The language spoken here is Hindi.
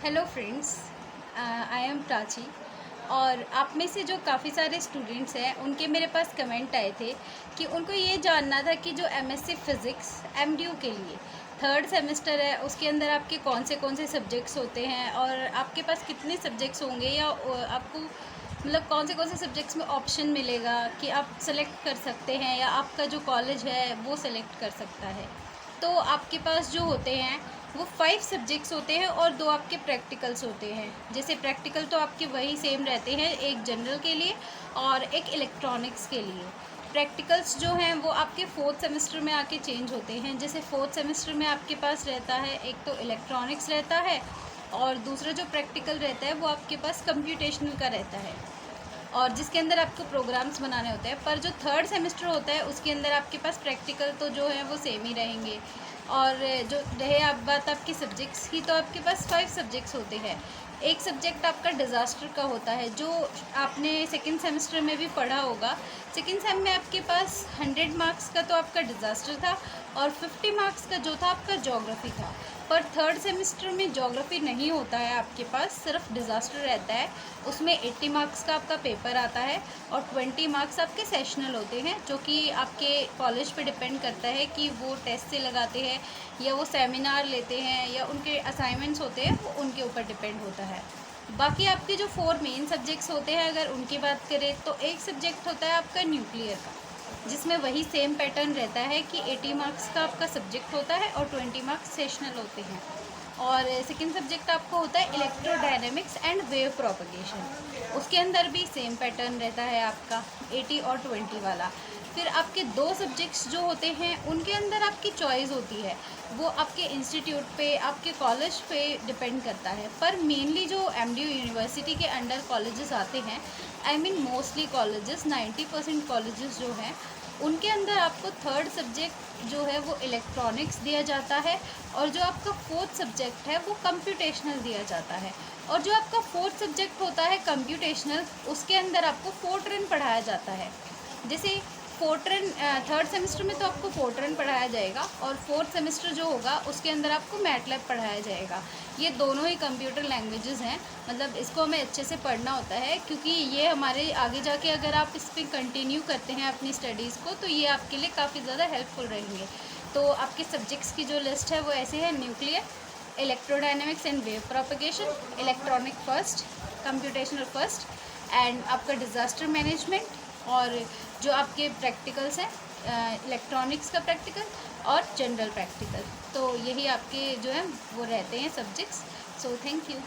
Hello friends, I am Prachi. और आप में से जो काफ़ी सारे स्टूडेंट्स हैं उनके मेरे पास कमेंट आए थे कि उनको ये जानना था कि जो एमएससी फ़िज़िक्स एमडीयू के लिए थर्ड सेमेस्टर है उसके अंदर आपके कौन से सब्जेक्ट्स होते हैं और आपके पास कितने सब्जेक्ट्स होंगे, या आपको मतलब कौन से सब्जेक्ट्स में ऑप्शन मिलेगा कि आप सेलेक्ट कर सकते हैं या आपका जो कॉलेज है वो सेलेक्ट कर सकता है। तो आपके पास जो होते हैं वो 5 सब्जेक्ट्स होते हैं और 2 आपके प्रैक्टिकल्स होते हैं। जैसे प्रैक्टिकल तो आपके वही सेम रहते हैं, एक जनरल के लिए और एक इलेक्ट्रॉनिक्स के लिए। प्रैक्टिकल्स जो हैं वो आपके 4th सेमेस्टर में आके चेंज होते हैं। जैसे 4th सेमेस्टर में आपके पास रहता है, एक तो इलेक्ट्रॉनिक्स रहता है और दूसरा जो प्रैक्टिकल रहता है वो आपके पास कंप्यूटेशनल का रहता है, और जिसके अंदर आपको प्रोग्राम्स बनाने होते हैं। पर जो थर्ड सेमेस्टर होता है उसके अंदर आपके पास प्रैक्टिकल तो जो है वो सेम ही रहेंगे। और जो रहे आप बात आपकी सब्जेक्ट्स की, तो आपके पास 5 सब्जेक्ट्स होते हैं। एक सब्जेक्ट आपका डिज़ास्टर का होता है, जो आपने सेकंड सेमेस्टर में भी पढ़ा होगा। सेकंड सेम में आपके पास 100 मार्क्स का तो आपका डिज़ास्टर था और 50 मार्क्स का जो था आपका ज्योग्राफी था। पर थर्ड सेमेस्टर में ज्योग्राफी नहीं होता है, आपके पास सिर्फ डिज़ास्टर रहता है। उसमें 80 मार्क्स का आपका पेपर आता है और 20 मार्क्स आपके सेशनल होते हैं, जो कि आपके कॉलेज पे डिपेंड करता है कि वो टेस्ट से लगाते हैं या वो सेमिनार लेते हैं या उनके असाइनमेंट्स होते हैं, वो उनके ऊपर डिपेंड होता है। बाकी आपके जो 4 मेन सब्जेक्ट्स होते हैं, अगर उनकी बात करें तो एक सब्जेक्ट होता है आपका न्यूक्लियर का, जिसमें वही सेम पैटर्न रहता है कि 80 मार्क्स का आपका सब्जेक्ट होता है और 20 मार्क्स सेशनल होते हैं। और सेकंड सब्जेक्ट आपको होता है इलेक्ट्रोडायनेमिक्स एंड वेव प्रोपगेशन। उसके अंदर भी सेम पैटर्न रहता है आपका 80 और 20 वाला। फिर आपके 2 सब्जेक्ट्स जो होते हैं उनके अंदर आपकी चॉइस होती है, वो आपके इंस्टीट्यूट पे, आपके कॉलेज पे डिपेंड करता है। पर मेनली जो एमडीयू यूनिवर्सिटी के अंडर कॉलेजेस आते हैं, I mean mostly colleges, 90% colleges जो हैं उनके अंदर आपको थर्ड सब्जेक्ट जो है वो इलेक्ट्रॉनिक्स दिया जाता है, और जो आपका फोर्थ सब्जेक्ट है वो कंप्यूटेशनल दिया जाता है। और जो आपका फोर्थ सब्जेक्ट होता है कंप्यूटेशनल, उसके अंदर आपको फोर्ट्रन पढ़ाया जाता है। जैसे फोर्ट्रन थर्ड सेमेस्टर में तो आपको फोर्ट्रन पढ़ाया जाएगा और फोर्थ सेमेस्टर जो होगा उसके अंदर आपको मैटलैब पढ़ाया जाएगा। ये दोनों ही कंप्यूटर लैंग्वेजेस हैं, मतलब इसको हमें अच्छे से पढ़ना होता है, क्योंकि ये हमारे आगे जाके अगर आप इस पर कंटिन्यू करते हैं अपनी स्टडीज़ को तो ये आपके लिए काफ़ी ज़्यादा हेल्पफुल रहेंगे। तो आपके सब्जेक्ट्स की जो लिस्ट है वो ऐसे है: nuclear, electrodynamics and wave propagation, electronic first, computational first, and आपका डिज़ास्टर मैनेजमेंट, और जो आपके प्रैक्टिकल्स हैं इलेक्ट्रॉनिक्स का प्रैक्टिकल और जनरल प्रैक्टिकल। तो यही आपके जो है वो रहते हैं सब्जेक्ट्स। So thank you.